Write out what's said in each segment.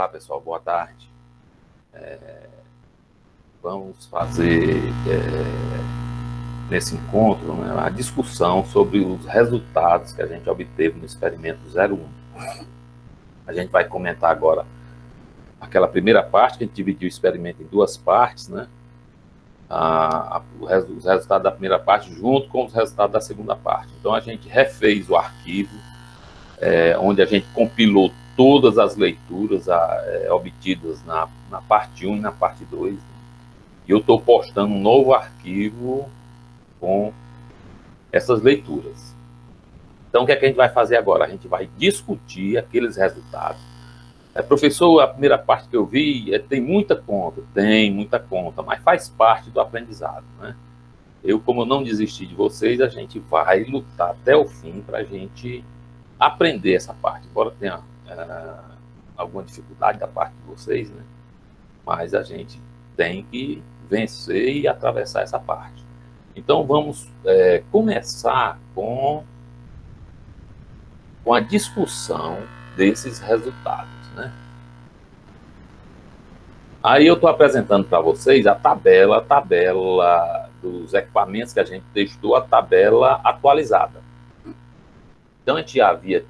Olá pessoal, boa tarde. Vamos fazer nesse encontro, né, a discussão sobre os resultados que a gente obteve no experimento 01. A gente vai comentar agora aquela primeira parte, que a gente dividiu o experimento em duas partes, né? Os resultados da primeira parte junto com os resultados da segunda parte. Então a gente refez o arquivo, onde a gente compilou todas as leituras obtidas na parte 1 e na parte 2. E eu estou postando um novo arquivo com essas leituras. Então, o que é que a gente vai fazer agora? A gente vai discutir aqueles resultados. Professor, a primeira parte que eu vi tem muita conta. Tem muita conta, mas faz parte do aprendizado, né? Como eu não desisti de vocês, a gente vai lutar até o fim para a gente aprender essa parte. Embora tenha alguma dificuldade da parte de vocês, né? Mas a gente tem que vencer e atravessar essa parte. Então, vamos começar com a discussão desses resultados, né? Aí eu estou apresentando para vocês a tabela dos equipamentos que a gente testou, a tabela atualizada. Então, a gente já havia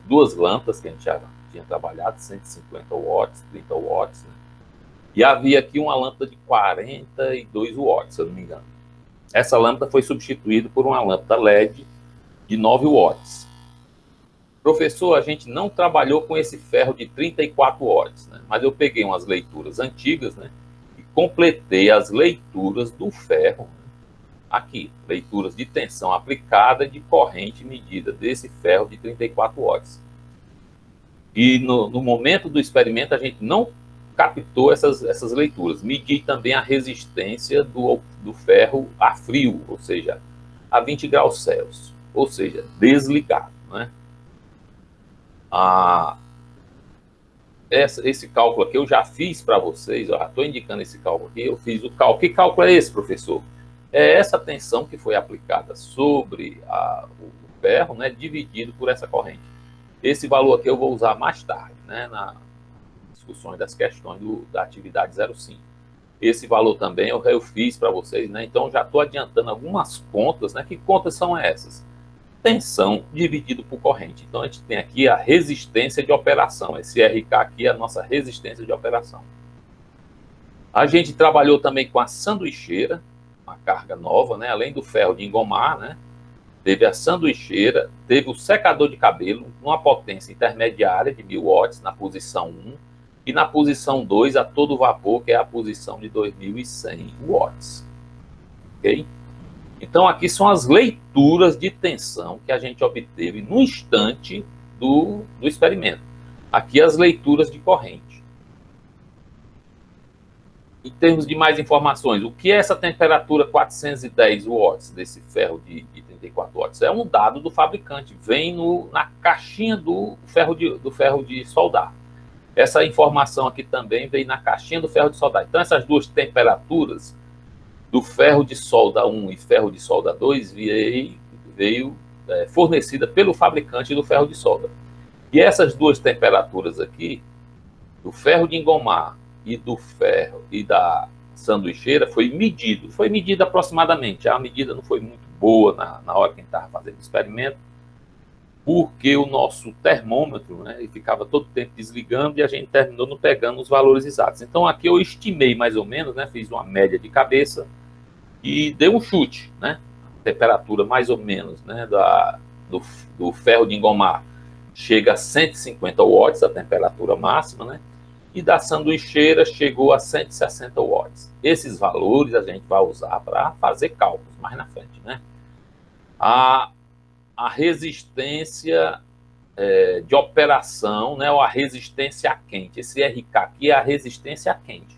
duas lâmpadas que a gente já tinha trabalhado, 150 watts, 30 watts, né? E havia aqui uma lâmpada de 42 watts, se eu não me engano. Essa lâmpada foi substituída por uma lâmpada LED de 9 watts. Professor, a gente não trabalhou com esse ferro de 34 watts, né? Mas eu peguei umas leituras antigas, né? E completei as leituras do ferro, né? Aqui, leituras de tensão aplicada de corrente medida desse ferro de 34 watts. E no momento do experimento a gente não captou essas leituras. Medi também a resistência do ferro a frio, ou seja, a 20 graus Celsius, ou seja, desligado, né? Esse cálculo aqui eu já fiz para vocês, já estou indicando esse cálculo aqui, eu fiz o cálculo. Que cálculo é esse, professor? É essa tensão que foi aplicada sobre o ferro, né, dividido por essa corrente. Esse valor aqui eu vou usar mais tarde, né, nas discussões das questões da atividade 05. Esse valor também eu fiz para vocês, né? Então já estou adiantando algumas contas, né? Que contas são essas? Tensão dividido por corrente. Então a gente tem aqui a resistência de operação. Esse RK aqui é a nossa resistência de operação. A gente trabalhou também com a sanduicheira, uma carga nova, né? Além do ferro de engomar, né? Teve a sanduicheira, teve o secador de cabelo, uma potência intermediária de 1000 watts na posição 1, e na posição 2 a todo vapor, que é a posição de 2100 watts. Ok? Então, aqui são as leituras de tensão que a gente obteve no instante do experimento. Aqui as leituras de corrente. Em termos de mais informações, o que é essa temperatura 410 watts desse ferro de 34 watts? É um dado do fabricante, vem na caixinha do ferro de soldar. Essa informação aqui também vem na caixinha do ferro de soldar. Então, essas duas temperaturas do ferro de solda 1 e ferro de solda 2 veio fornecida pelo fabricante do ferro de solda. E essas duas temperaturas aqui, do ferro de engomar e do ferro e da sanduicheira, foi medida aproximadamente. A medida não foi muito boa na hora que a gente estava fazendo o experimento, porque o nosso termômetro, né, ele ficava todo tempo desligando e a gente terminou não pegando os valores exatos. Então aqui eu estimei mais ou menos, né, fiz uma média de cabeça e dei um chute, né, temperatura mais ou menos, né, do ferro de engomar chega a 150 watts, a temperatura máxima, né, e da sanduicheira chegou a 160 watts. Esses valores a gente vai usar para fazer cálculos mais na frente, né. A resistência de operação, né, ou a resistência a quente. Esse RK aqui é a resistência a quente.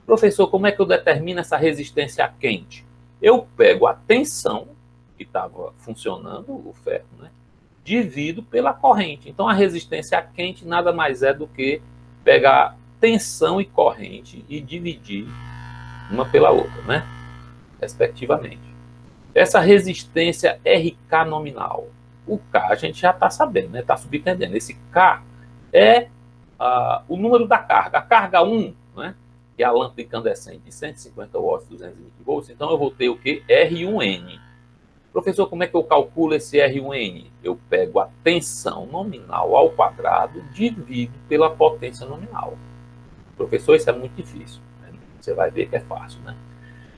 Professor, como é que eu determino essa resistência a quente? Eu pego a tensão que estava funcionando, o ferro, né, divido pela corrente. Então, a resistência a quente nada mais é do que pegar tensão e corrente e dividir uma pela outra, né, respectivamente. Essa resistência RK nominal, o K a gente já está sabendo, né? Está subentendendo. Esse K é o número da carga. A carga 1, né, que é a lâmpada incandescente de 150 watts, 220 volts, então eu vou ter o quê? R1N. Professor, como é que eu calculo esse R1N? Eu pego a tensão nominal ao quadrado, divido pela potência nominal. Professor, isso é muito difícil, né? Você vai ver que é fácil, né?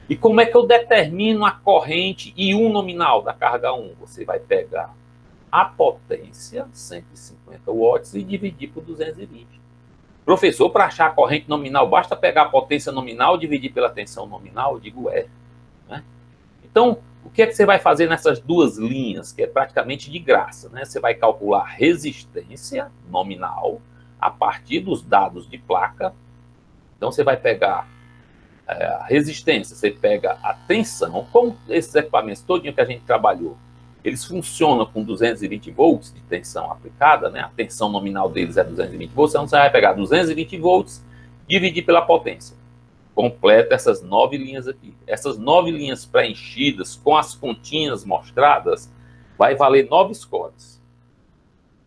E como é que eu determino a corrente I1 nominal da carga 1? Você vai pegar a potência, 150 watts, e dividir por 220. Professor, para achar a corrente nominal, basta pegar a potência nominal e dividir pela tensão nominal? Eu digo, né? Então, o que é que você vai fazer nessas duas linhas, que é praticamente de graça, né? Você vai calcular resistência nominal a partir dos dados de placa. Então, você vai pegar a resistência, você pega a tensão, como esses equipamentos todinho que a gente trabalhou, eles funcionam com 220 volts de tensão aplicada, né? A tensão nominal deles é 220 volts, então você vai pegar 220 volts, dividir pela potência. Completa essas 9 linhas aqui. Essas 9 linhas preenchidas com as continhas mostradas, vai valer 9 scores.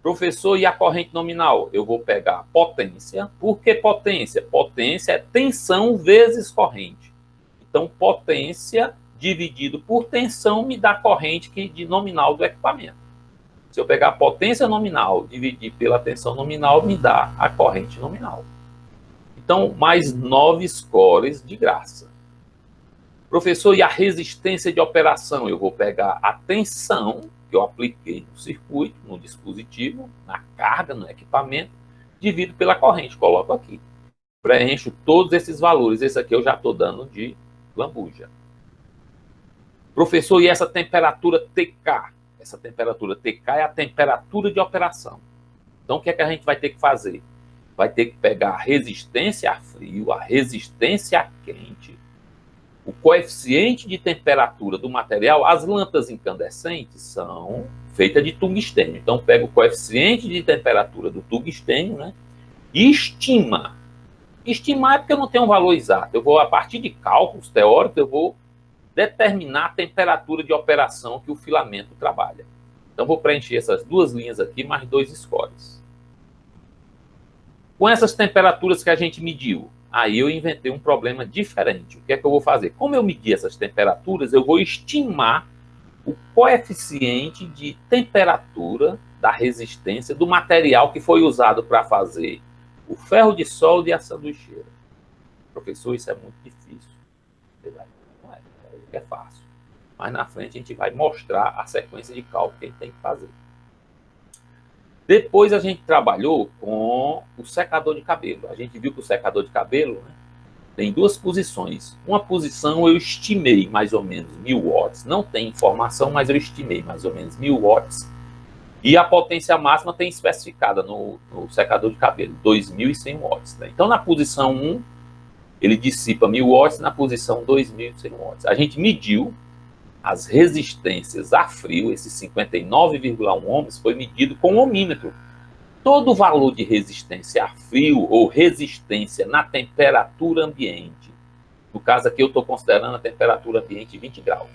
Professor, e a corrente nominal? Eu vou pegar a potência. Por que potência? Potência é tensão vezes corrente. Então, potência dividido por tensão me dá a corrente de nominal do equipamento. Se eu pegar a potência nominal, dividir pela tensão nominal, me dá a corrente nominal. Então, mais 9 scores de graça. Professor, e a resistência de operação? Eu vou pegar a tensão que eu apliquei no circuito, no dispositivo, na carga, no equipamento, divido pela corrente, coloco aqui. Preencho todos esses valores. Esse aqui eu já estou dando de lambuja. Professor, e essa temperatura TK? Essa temperatura TK é a temperatura de operação. Então, o que é que a gente vai ter que fazer? Vai ter que pegar a resistência a frio, a resistência a quente, o coeficiente de temperatura do material. As lâmpadas incandescentes são feitas de tungstênio. Então, pega o coeficiente de temperatura do tungstênio, né, e estima. Estimar é porque eu não tenho um valor exato. Eu vou, a partir de cálculos teóricos, eu vou determinar a temperatura de operação que o filamento trabalha. Então, vou preencher essas duas linhas aqui, mais 2 scores. Com essas temperaturas que a gente mediu, aí eu inventei um problema diferente. O que é que eu vou fazer? Como eu medi essas temperaturas, eu vou estimar o coeficiente de temperatura da resistência do material que foi usado para fazer o ferro de solda e a sanduicheira. Professor, isso é muito difícil. Não é fácil. Mas na frente a gente vai mostrar a sequência de cálculo que a gente tem que fazer. Depois a gente trabalhou com o secador de cabelo. A gente viu que o secador de cabelo, né, tem 2 posições. Uma posição eu estimei mais ou menos 1000 watts. Não tem informação, mas eu estimei mais ou menos 1000 watts. E a potência máxima tem especificada no secador de cabelo, 2100 watts. Né? Então, na posição 1, ele dissipa 1000 watts, na posição 2100 watts. A gente mediu as resistências a frio, esses 59,1 ohms, foi medido com um ohmímetro. Todo o valor de resistência a frio ou resistência na temperatura ambiente, no caso aqui eu estou considerando a temperatura ambiente 20 graus.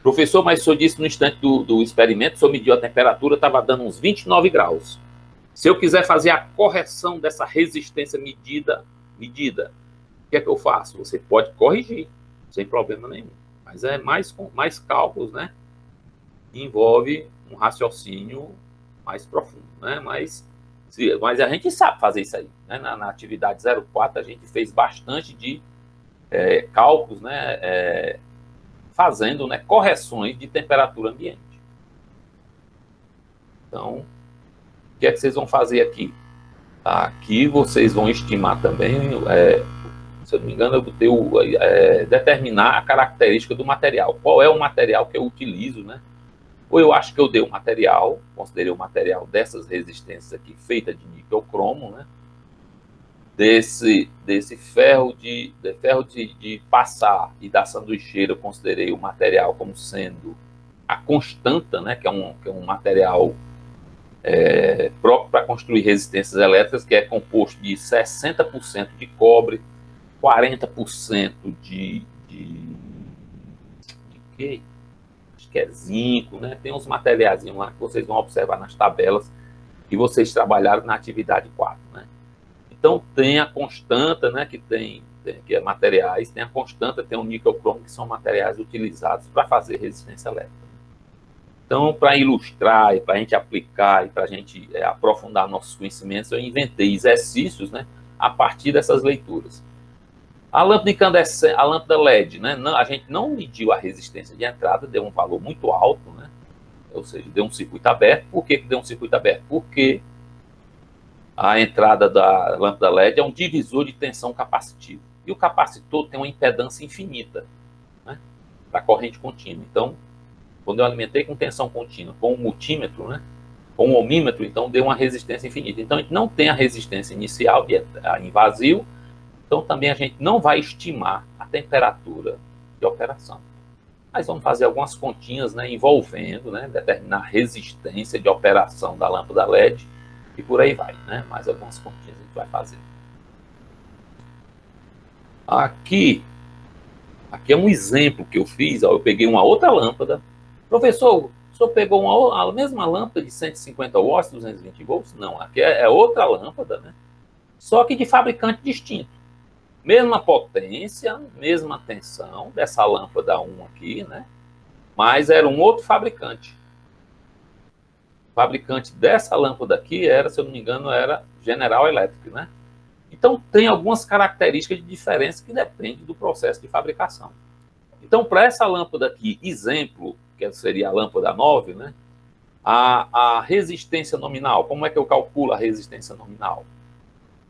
Professor, mas o senhor disse no instante do experimento, o senhor mediu a temperatura, estava dando uns 29 graus. Se eu quiser fazer a correção dessa resistência medida, o que é que eu faço? Você pode corrigir, sem problema nenhum. Mas é mais cálculos, né? Envolve um raciocínio mais profundo, né? Mas a gente sabe fazer isso aí, né? Na atividade 04 a gente fez bastante de cálculos, né? Fazendo, né, correções de temperatura ambiente. Então, o que é que vocês vão fazer aqui? Aqui vocês vão estimar também, se eu não me engano, eu botei determinar a característica do material. Qual é o material que eu utilizo, né? Ou eu acho que eu dei o material, considerei o material dessas resistências aqui, feita de níquel cromo, né? Desse ferro de passar e da sanduicheira, eu considerei o material como sendo a constanta, né? Que é um material próprio para construir resistências elétricas, que é composto de 60% de cobre, 40% de quê? Acho que é zinco, né? Tem uns materiais lá que vocês vão observar nas tabelas que vocês trabalharam na atividade 4, né? Então tem a constanta, né, que é materiais, tem a constanta, tem o níquel cromo, que são materiais utilizados para fazer resistência elétrica. Então, para ilustrar, e para a gente aplicar, e para a gente aprofundar nossos conhecimentos, eu inventei exercícios, né, a partir dessas leituras. A lâmpada incandescente, a lâmpada LED, né, a gente não mediu a resistência de entrada, deu um valor muito alto, né, ou seja, deu um circuito aberto. Por que deu um circuito aberto? Porque a entrada da lâmpada LED é um divisor de tensão capacitivo. E o capacitor tem uma impedância infinita, né, para corrente contínua. Então, quando eu alimentei com tensão contínua, com um multímetro, né, com um ohmímetro, então deu uma resistência infinita. Então, a gente não tem a resistência inicial em vazio, então também a gente não vai estimar a temperatura de operação. Mas vamos fazer algumas continhas, né, envolvendo, né, determinar a resistência de operação da lâmpada LED e por aí vai, né? Mais algumas continhas a gente vai fazer. Aqui é um exemplo que eu fiz. Ó, eu peguei uma outra lâmpada. Professor, o senhor pegou a mesma lâmpada de 150 watts, 220 volts? Não, aqui é outra lâmpada, né? Só que de fabricante distinto. Mesma potência, mesma tensão dessa lâmpada 1 aqui, né? Mas era um outro fabricante. O fabricante dessa lâmpada aqui era, se eu não me engano, era General Electric, né? Então tem algumas características de diferença que dependem do processo de fabricação. Então, para essa lâmpada aqui, exemplo, que seria a lâmpada 9, né? A resistência nominal, como é que eu calculo a resistência nominal?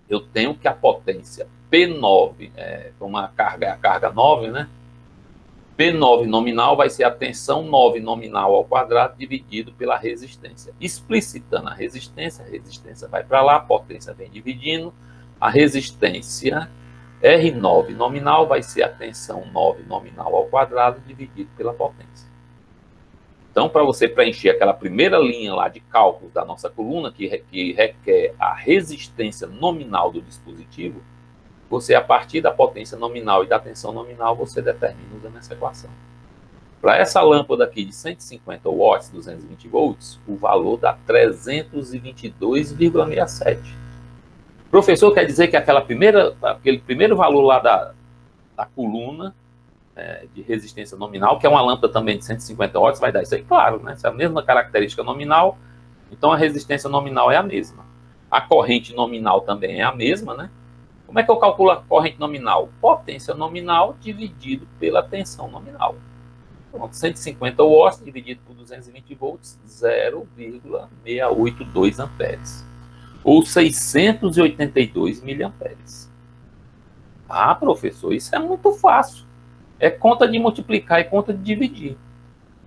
Eu tenho que a potência P9, como a carga 9, né? P9 nominal vai ser a tensão 9 nominal ao quadrado dividido pela resistência. Explicitando a resistência vai para lá, a potência vem dividindo, a resistência R9 nominal vai ser a tensão 9 nominal ao quadrado dividido pela potência. Então, para você preencher aquela primeira linha lá de cálculo da nossa coluna, que requer a resistência nominal do dispositivo, você, a partir da potência nominal e da tensão nominal, você determina usando essa equação. Para essa lâmpada aqui de 150 watts, 220 volts, o valor dá 322,67. Professor, quer dizer que aquele primeiro valor lá da coluna de resistência nominal, que é uma lâmpada também de 150 watts, vai dar isso aí? Claro, né? Essa é a mesma característica nominal, então a resistência nominal é a mesma. A corrente nominal também é a mesma, né? Como é que eu calculo a corrente nominal? Potência nominal dividido pela tensão nominal. Pronto, 150 watts dividido por 220 volts, 0,682 amperes. Ou 682 miliamperes. Ah, professor, isso é muito fácil. É conta de multiplicar e conta de dividir.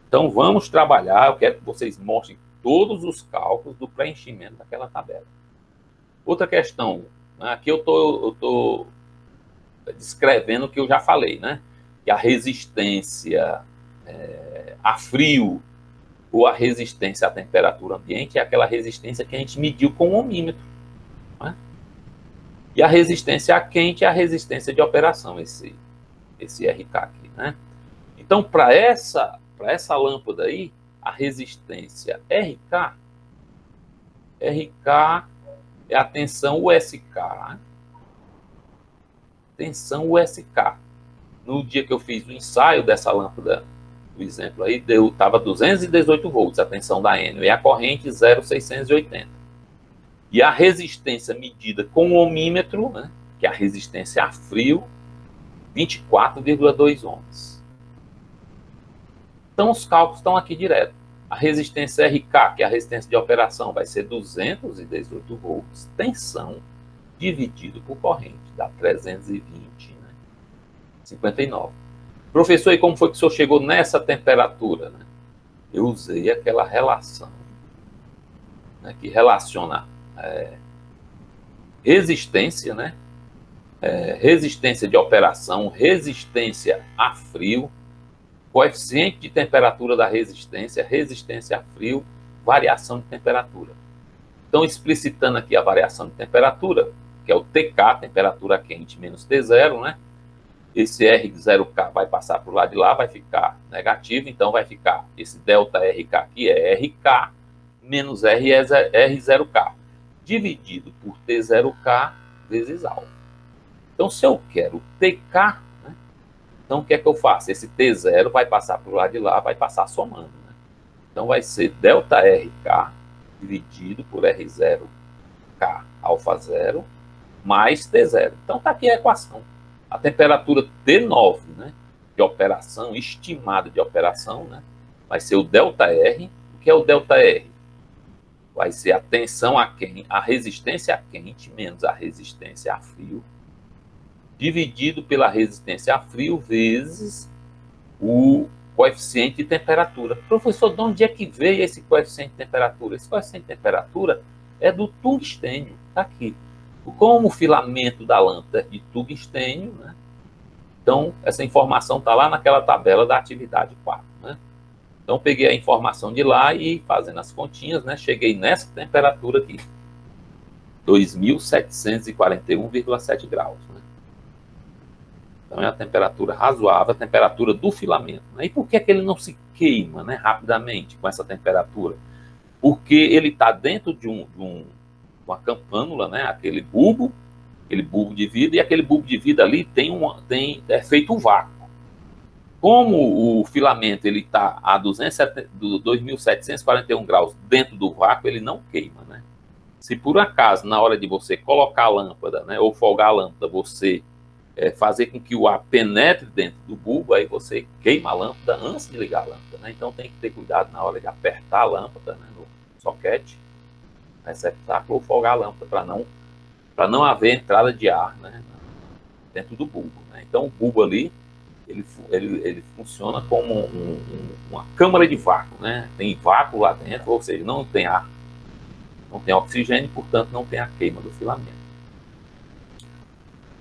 Então, vamos trabalhar. Eu quero que vocês mostrem todos os cálculos do preenchimento daquela tabela. Outra questão. Aqui eu estou descrevendo o que eu já falei, né? Que a resistência a frio ou a resistência à temperatura ambiente é aquela resistência que a gente mediu com o ohmímetro, né? E a resistência a quente é a resistência de operação, esse RK aqui, né? Então, para essa lâmpada aí, a resistência RK é a tensão USK. Tensão USK. No dia que eu fiz o ensaio dessa lâmpada, o exemplo aí, estava 218 volts a tensão da N, e a corrente 0,680. E a resistência medida com o ohmímetro, né, que é a resistência a frio, 24,2 ohms. Então os cálculos estão aqui direto. A resistência RK, que é a resistência de operação, vai ser 218 volts, tensão dividido por corrente, dá 320, né? 59. Professor, e como foi que o senhor chegou nessa temperatura, né? Eu usei aquela relação, né, que relaciona resistência, né? Resistência de operação, resistência a frio, coeficiente de temperatura da resistência, resistência a frio, variação de temperatura. Então, explicitando aqui a variação de temperatura, que é o TK, temperatura quente, menos T0, né? Esse R0K vai passar para o lado de lá, vai ficar negativo, então vai ficar esse delta RK aqui é RK, menos R0K, dividido por T0K, vezes alfa. Então, se eu quero TK, né, então o que é que eu faço? Esse T0 vai passar para o lado de lá, vai passar somando. Né? Então, vai ser delta RK dividido por R0K alfa 0 mais T0. Então, está aqui a equação. A temperatura T9, né, de operação, estimada de operação, né, vai ser o ΔR. O que é o ΔR? Vai ser a tensão a quente, a resistência a quente menos a resistência a frio, dividido pela resistência a frio vezes o coeficiente de temperatura. Professor, de onde é que veio esse coeficiente de temperatura? Esse coeficiente de temperatura é do tungstênio, está aqui. Como o filamento da lâmpada é de tungstênio, né? Então, essa informação está lá naquela tabela da atividade 4. Né? Então, peguei a informação de lá e, fazendo as continhas, né, cheguei nessa temperatura aqui, 2.741,7 graus. Né? Então, é a temperatura razoável, a temperatura do filamento. Né? E por que ele não se queima, né, rapidamente com essa temperatura? Porque ele está dentro de uma campânula, né, aquele bulbo de vida, e aquele bulbo de vida ali é feito um vácuo. Como o filamento está a 2.741 graus dentro do vácuo, ele não queima. Né? Se por acaso, na hora de você colocar a lâmpada, né, ou folgar a lâmpada, você fazer com que o ar penetre dentro do bulbo, aí você queima a lâmpada antes de ligar a lâmpada. Né? Então tem que ter cuidado na hora de apertar a lâmpada, né, no soquete, receptáculo, ou folgar a lâmpada, para não haver entrada de ar, né, dentro do bulbo. Né? Então o bulbo ali, ele funciona como uma câmara de vácuo, né? Tem vácuo lá dentro, ou seja, não tem ar, não tem oxigênio, portanto não tem a queima do filamento.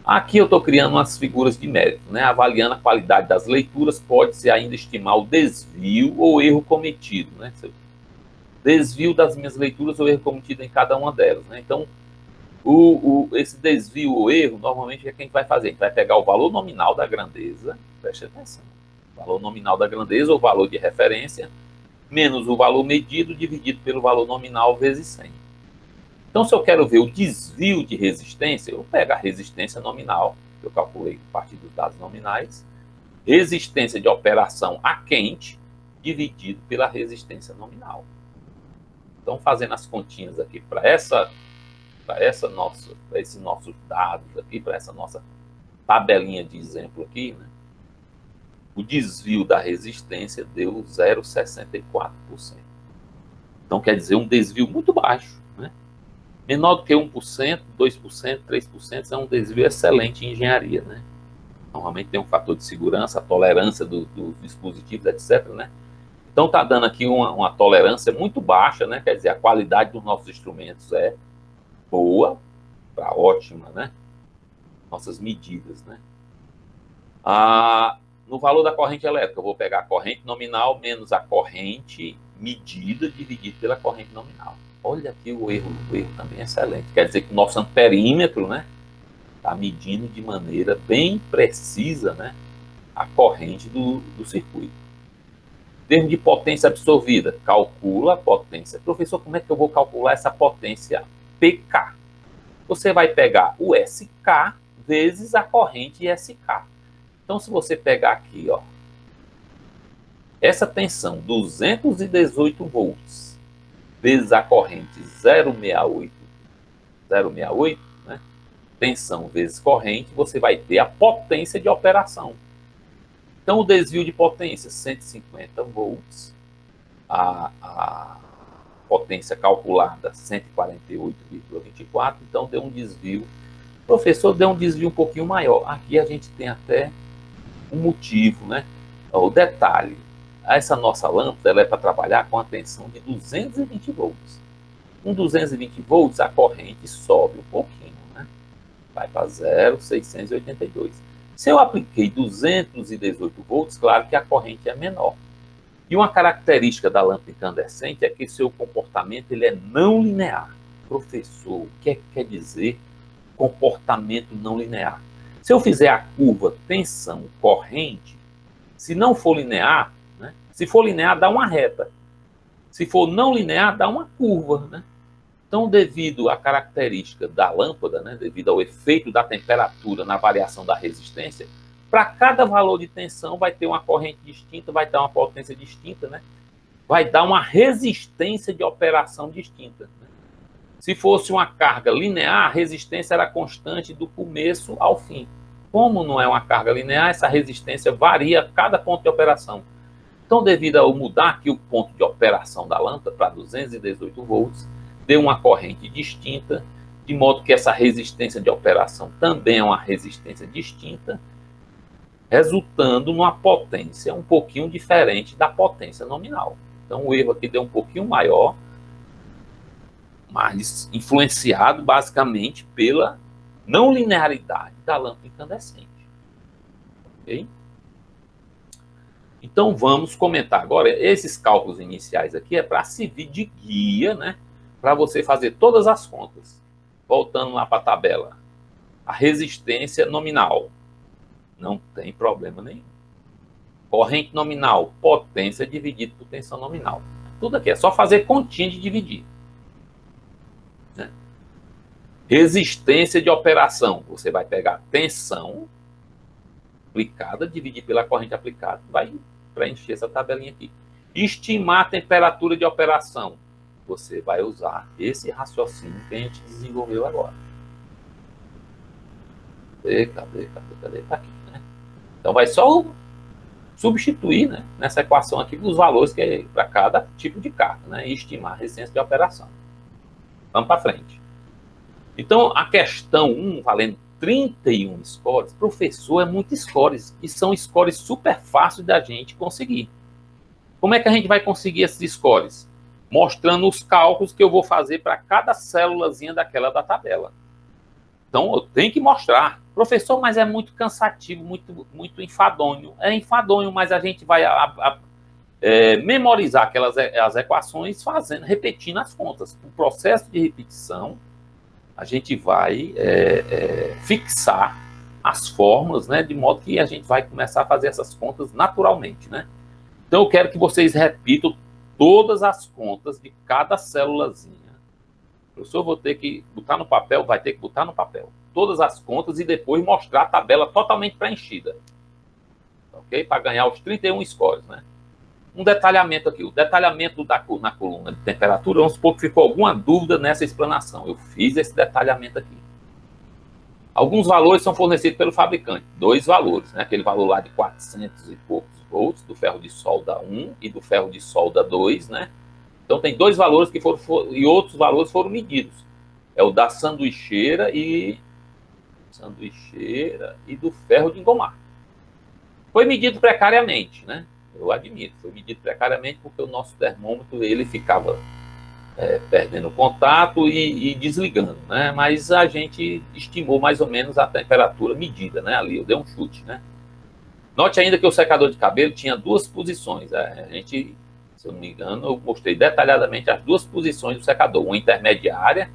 Aqui eu estou criando umas figuras de mérito, né? Avaliando a qualidade das leituras, pode-se ainda estimar o desvio ou erro cometido, né? Desvio das minhas leituras ou erro cometido em cada uma delas, né? Então, esse desvio ou erro, normalmente, é que a gente vai fazer? A gente vai pegar o valor nominal da grandeza, preste atenção, valor nominal da grandeza, ou valor de referência, menos o valor medido, dividido pelo valor nominal vezes 100. Então, se eu quero ver o desvio de resistência, eu pego a resistência nominal, que eu calculei a partir dos dados nominais, resistência de operação a quente, dividido pela resistência nominal. Então, fazendo as continhas aqui para esses nossos dados aqui, para essa nossa tabelinha de exemplo aqui, né, o desvio da resistência deu 0,64%. Então, quer dizer, um desvio muito baixo, né? Menor do que 1%, 2%, 3%, é um desvio excelente em engenharia, né? Normalmente tem um fator de segurança, a tolerância dos dispositivos, etc., né? Então, está dando aqui uma tolerância muito baixa, né? Quer dizer, a qualidade dos nossos instrumentos é boa, para ótima, né? Nossas medidas, né? No valor da corrente elétrica, eu vou pegar a corrente nominal menos a corrente medida dividido pela corrente nominal. Olha aqui o erro também é excelente. Quer dizer que o nosso amperímetro, né, está medindo de maneira bem precisa, né, a corrente do circuito. Em termos de potência absorvida, calcula a potência. Professor, como é que eu vou calcular essa potência PK? Você vai pegar o SK vezes a corrente SK. Então, se você pegar aqui, ó, essa tensão 218 volts vezes a corrente 0,68, né, tensão vezes corrente, você vai ter a potência de operação. Então, o desvio de potência, 150 volts, a potência calculada, 148,24, então deu um desvio. Professor, deu um desvio um pouquinho maior. Aqui a gente tem até um motivo, né? O detalhe, essa nossa lâmpada ela é para trabalhar com a tensão de 220 volts. Com 220 volts, a corrente sobe um pouquinho, né? Vai para 0,682. Se eu apliquei 218 volts, claro que a corrente é menor. E uma característica da lâmpada incandescente é que seu comportamento ele é não linear. Professor, o que quer dizer comportamento não linear? Se eu fizer a curva tensão-corrente, se não for linear, se for linear, dá uma reta. Se for não linear, dá uma curva, né? Então, devido à característica da lâmpada, né, devido ao efeito da temperatura na variação da resistência, para cada valor de tensão vai ter uma corrente distinta, vai dar uma potência distinta, né? Vai dar uma resistência de operação distinta. Né? Se fosse uma carga linear, a resistência era constante do começo ao fim. Como não é uma carga linear, essa resistência varia a cada ponto de operação. Então, devido ao mudar aqui o ponto de operação da lâmpada para 218 volts, deu uma corrente distinta, de modo que essa resistência de operação também é uma resistência distinta, resultando numa potência um pouquinho diferente da potência nominal. Então, o erro aqui deu um pouquinho maior, mas influenciado basicamente pela não linearidade da lâmpada incandescente. Ok? Então, vamos comentar agora. Esses cálculos iniciais aqui é para servir de guia, né? Para você fazer todas as contas. Voltando lá para a tabela. A resistência nominal. Não tem problema nenhum. Corrente nominal, potência dividido por tensão nominal. Tudo aqui é só fazer continha de dividir. Né? Resistência de operação. Você vai pegar a tensão aplicada, dividir pela corrente aplicada, vai preencher essa tabelinha aqui. Estimar a temperatura de operação. Você vai usar esse raciocínio que a gente desenvolveu agora. Cadê? Tá aqui, né? Então vai só substituir, né, nessa equação aqui os valores que é para cada tipo de carga, né, e estimar a resistência de operação. Vamos para frente. Então, a questão 1, valendo 31 scores, professor, é muito scores, e são scores super fáceis da gente conseguir. Como é que a gente vai conseguir esses scores? Mostrando os cálculos que eu vou fazer para cada célulazinha daquela da tabela. Então, eu tenho que mostrar. Professor, mas é muito cansativo, muito enfadonho. É enfadonho, mas a gente vai memorizar as equações repetindo as contas. O processo de repetição, a gente vai fixar as fórmulas, né, de modo que a gente vai começar a fazer essas contas naturalmente, né? Então, eu quero que vocês repitam todas as contas de cada célulazinha. O professor vou ter que botar no papel, vai ter que botar no papel todas as contas e depois mostrar a tabela totalmente preenchida. Ok? Para ganhar os 31 scores, né? Um detalhamento aqui, o detalhamento na coluna de temperatura, vamos supor que ficou alguma dúvida nessa explanação. Eu fiz esse detalhamento aqui. Alguns valores são fornecidos pelo fabricante. 2 valores, né? Aquele valor lá de 400 e poucos volts, do ferro de solda 1 e do ferro de solda 2, né? Então, tem 2 valores que e outros valores foram medidos. É o da sanduicheira e do ferro de engomar. Foi medido precariamente, né? Eu admito, foi medido precariamente porque o nosso termômetro ele ficava perdendo contato e desligando, né? Mas a gente estimou mais ou menos a temperatura medida, né? Ali eu dei um chute, né? Note ainda que o secador de cabelo tinha 2 posições. A gente, se eu não me engano, eu mostrei detalhadamente as 2 posições do secador. Uma intermediária,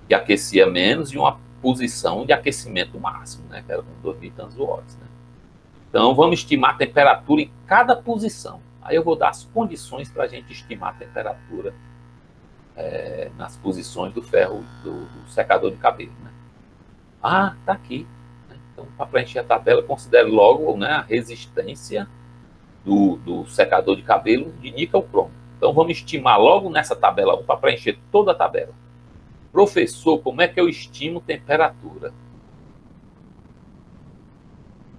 que aquecia menos, e uma posição de aquecimento máximo, né? Que era com 2.000 e tantos watts, né? Então, vamos estimar a temperatura em cada posição. Aí eu vou dar as condições para a gente estimar a temperatura nas posições do ferro do secador de cabelo, né? Ah, tá aqui. Então, para preencher a tabela, considere logo, né, a resistência do secador de cabelo de níquel cromo. Então, vamos estimar logo nessa tabela para preencher toda a tabela. Professor, como é que eu estimo temperatura?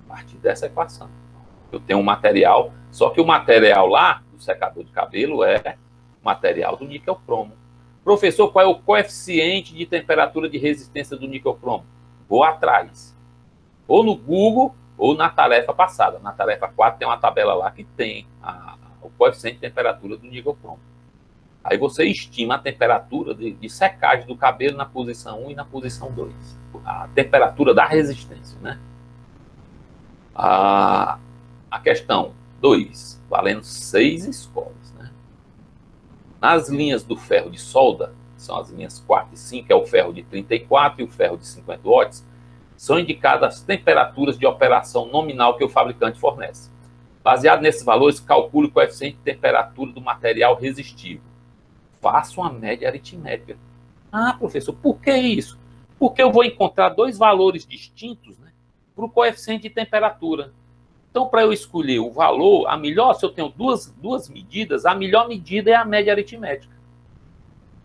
A partir dessa equação. Eu tenho um material, só que o material lá do secador de cabelo é material do níquel cromo. Professor, qual é o coeficiente de temperatura de resistência do níquel cromo? Vou atrás. Ou no Google, ou na tarefa passada. Na tarefa 4 tem uma tabela lá que tem o coeficiente de temperatura do níquel cromo. Aí você estima a temperatura de secagem do cabelo na posição 1 e na posição 2. A temperatura da resistência, né? A questão 2, valendo 6 scores, né? Nas linhas do ferro de solda, são as linhas 4 e 5, é o ferro de 34 e o ferro de 50 watts, são indicadas as temperaturas de operação nominal que o fabricante fornece. Baseado nesses valores, calcule o coeficiente de temperatura do material resistivo. Faça uma média aritmética. Ah, professor, por que isso? Porque eu vou encontrar dois valores distintos, né, para o coeficiente de temperatura. Então, para eu escolher o valor, a melhor, se eu tenho duas medidas, a melhor medida é a média aritmética.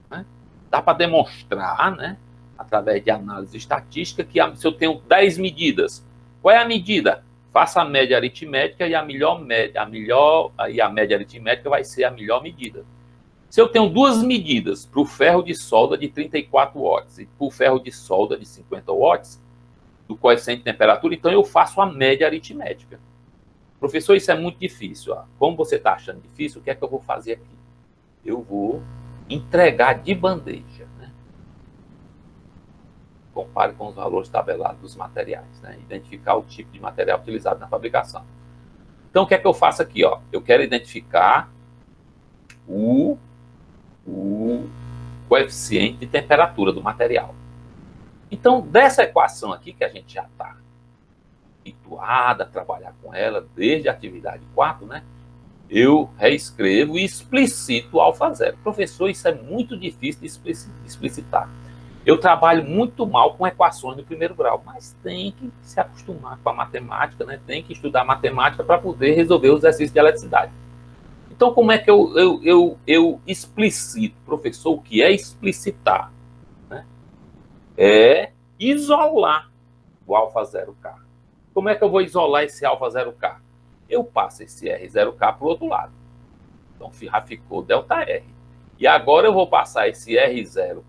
Né? Dá para demonstrar, né, através de análise estatística, que se eu tenho 10 medidas, qual é a medida? Faça a média aritmética e a média aritmética vai ser a melhor medida. Se eu tenho duas medidas para o ferro de solda de 34 watts e para o ferro de solda de 50 watts, do coeficiente de temperatura, então eu faço a média aritmética. Professor, isso é muito difícil. Ó. Como você está achando difícil, o que é que eu vou fazer aqui? Eu vou entregar de bandeja. Né? Compare com os valores tabelados dos materiais. Né? Identificar o tipo de material utilizado na fabricação. Então, o que é que eu faço aqui? Ó? Eu quero identificar o coeficiente de temperatura do material. Então, dessa equação aqui, que a gente já está habituada a trabalhar com ela desde a atividade 4, né? Eu reescrevo e explicito o alfa zero. Professor, isso é muito difícil de explicitar. Eu trabalho muito mal com equações do primeiro grau, mas tem que se acostumar com a matemática, né? Tem que estudar matemática para poder resolver os exercícios de eletricidade. Então, como é que eu explicito, professor? O que é explicitar? Né? É isolar o alfa 0K. Como é que eu vou isolar esse alfa 0K? Eu passo esse R0K para o outro lado. Então, já ficou ΔR. E agora eu vou passar esse R0K,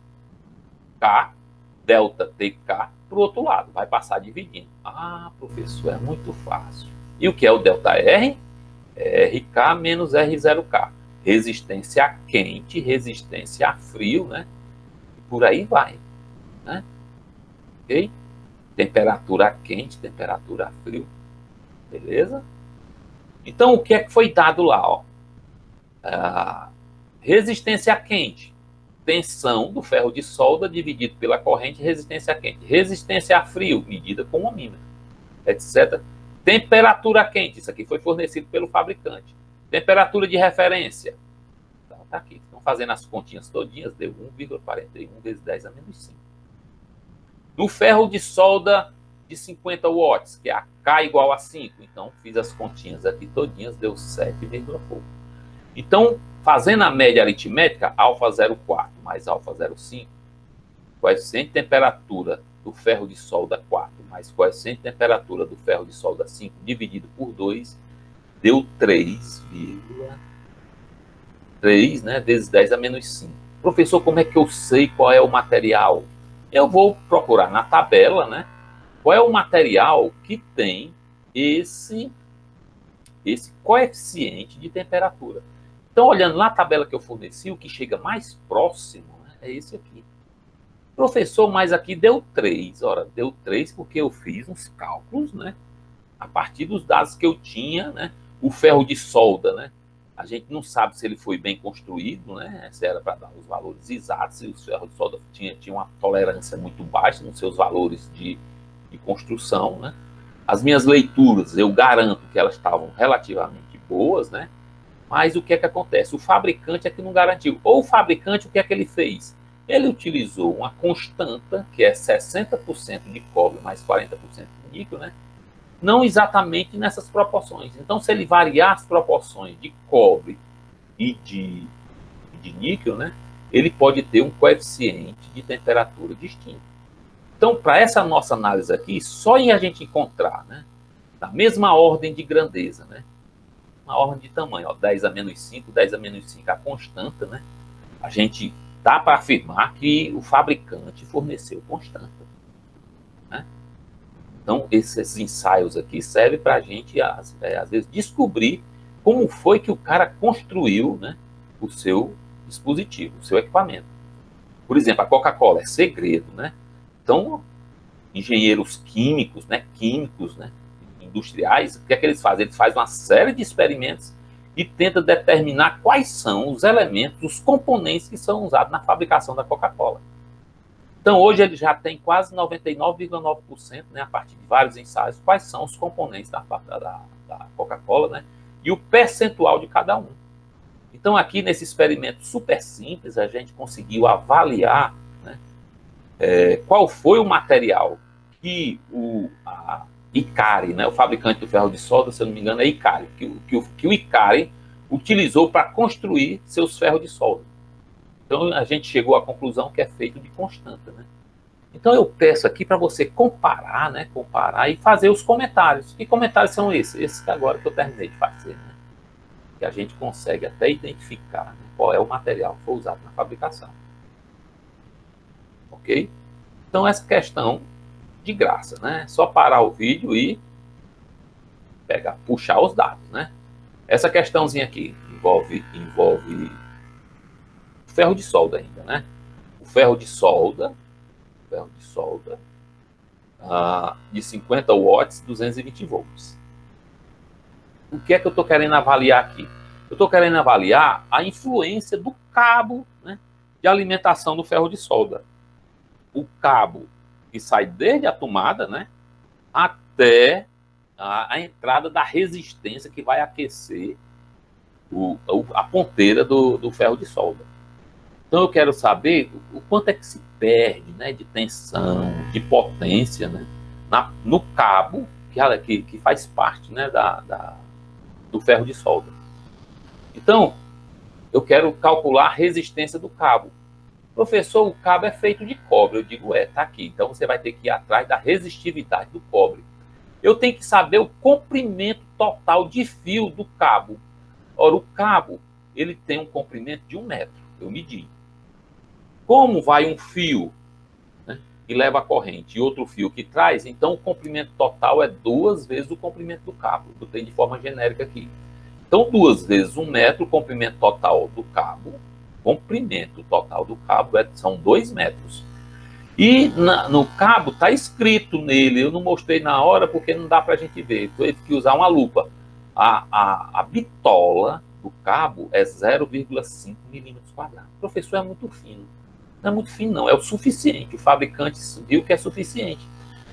ΔTK, para o outro lado. Vai passar dividindo. Ah, professor, é muito fácil. E o que é o ΔR? RK menos R0K. Resistência a quente, resistência a frio, né? E por aí vai. Né? Ok? Temperatura a quente, temperatura a frio. Beleza? Então, o que é que foi dado lá? Ó? Resistência a quente. Tensão do ferro de solda dividido pela corrente resistência a quente. Resistência a frio, medida com ohmímetro, etc. Temperatura quente, isso aqui foi fornecido pelo fabricante. Temperatura de referência. Então, tá aqui. Estão fazendo as continhas todinhas, deu 1,41 vezes 10 a menos 5. No ferro de solda de 50 watts, que é a K igual a 5. Então, fiz as continhas aqui todinhas, deu 7,4. Então, fazendo a média aritmética, alfa 0,4 mais alfa 0,5, coeficiente de temperatura do ferro de solda 4 mais coeficiente de temperatura do ferro de solda 5 dividido por 2, deu 3,3, né, vezes 10 a menos 5. Professor, como é que eu sei qual é o material? Eu vou procurar na tabela, né, qual é o material que tem esse coeficiente de temperatura. Então, olhando na tabela que eu forneci, o que chega mais próximo, né, é esse aqui. Professor, mas aqui deu 3. Ora, deu 3 porque eu fiz uns cálculos, né? A partir dos dados que eu tinha, né? O ferro de solda, né? A gente não sabe se ele foi bem construído, né? Se era para dar os valores exatos, se o ferro de solda tinha uma tolerância muito baixa nos seus valores de construção, né? As minhas leituras, eu garanto que elas estavam relativamente boas, né? Mas o que é que acontece? O fabricante é que não garantiu. Ou o fabricante, o que é que ele fez? Ele utilizou uma constanta, que é 60% de cobre mais 40% de níquel, né? Não exatamente nessas proporções. Então, se ele variar as proporções de cobre e de níquel, né? Ele pode ter um coeficiente de temperatura distinto. Então, para essa nossa análise aqui, só em a gente encontrar, né, na mesma ordem de grandeza, né? Uma ordem de tamanho, ó, 10 a menos 5, 10 a menos 5, a constanta, né? A gente dá para afirmar que o fabricante forneceu constanta. Né? Então, esses ensaios aqui servem para a gente, às vezes, descobrir como foi que o cara construiu, né, o seu dispositivo, o seu equipamento. Por exemplo, a Coca-Cola é segredo, né? Então, engenheiros químicos, né, industriais, o que é que eles fazem? Eles fazem uma série de experimentos e tenta determinar quais são os elementos, os componentes que são usados na fabricação da Coca-Cola. Então, hoje ele já tem quase 99,9%, né, a partir de vários ensaios, quais são os componentes da Coca-Cola, né, e o percentual de cada um. Então, aqui nesse experimento super simples, a gente conseguiu avaliar, né, qual foi o material que a Icari, né, o fabricante do ferro de solda, se eu não me engano, é Icari, que o Icari utilizou para construir seus ferros de solda. Então a gente chegou à conclusão que é feito de constanta, né? Então eu peço aqui para você comparar, né? Comparar e fazer os comentários. Que comentários são esses? Esses que agora que eu terminei de fazer, né? Que a gente consegue até identificar, né, qual é o material que foi usado na fabricação. Ok? Então essa questão de graça, né? Só parar o vídeo e puxar os dados, né? Essa questãozinha aqui envolve ferro de solda ainda, né? O ferro de solda de 50 watts, 220 volts. O que é que eu estou querendo avaliar aqui? Eu estou querendo avaliar a influência do cabo, né, de alimentação do ferro de solda. O cabo que sai desde a tomada, né, até a entrada da resistência que vai aquecer a ponteira do ferro de solda. Então eu quero saber o quanto é que se perde, né, de tensão, de potência, né, no cabo que faz parte, né, do ferro de solda. Então, eu quero calcular a resistência do cabo. Professor, o cabo é feito de cobre. Eu digo, tá aqui. Então você vai ter que ir atrás da resistividade do cobre. Eu tenho que saber o comprimento total de fio do cabo. Ora, o cabo, ele tem um comprimento de 1 metro. Eu medi. Como vai um fio, né, que leva a corrente e outro fio que traz, então o comprimento total é 2 vezes o comprimento do cabo. Eu botei de forma genérica aqui. Então, 2 vezes 1 metro, o comprimento total do cabo, são 2 metros. E no cabo está escrito nele, eu não mostrei na hora porque não dá para a gente ver, então eu tive que usar uma lupa. A bitola do cabo é 0,5 milímetros quadrados. Professor, é muito fino. Não é muito fino, não, é o suficiente. O fabricante viu que é suficiente.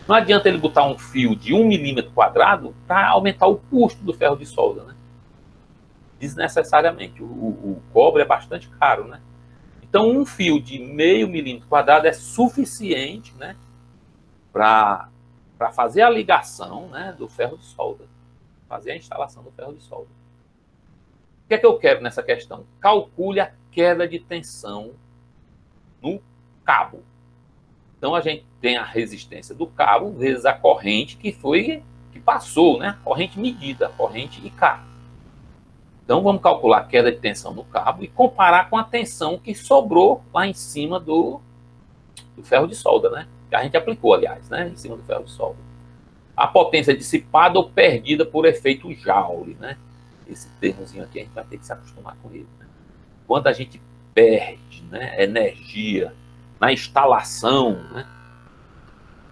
Não adianta ele botar um fio de 1 milímetro quadrado para aumentar o custo do ferro de solda, né? Desnecessariamente. O cobre é bastante caro, né? Então, um fio de meio milímetro quadrado é suficiente, né, para fazer a ligação, né, do ferro de solda, fazer a instalação do ferro de solda. O que é que eu quero nessa questão? Calcule a queda de tensão no cabo. Então, a gente tem a resistência do cabo vezes a corrente que passou, né, a corrente medida, a corrente IK. Então, vamos calcular a queda de tensão no cabo e comparar com a tensão que sobrou lá em cima do ferro de solda, né? Que a gente aplicou, aliás, né? Em cima do ferro de solda. A potência dissipada ou perdida por efeito Joule, né? Esse termozinho aqui a gente vai ter que se acostumar com ele, né? Quando a gente perde, né, energia na instalação, né,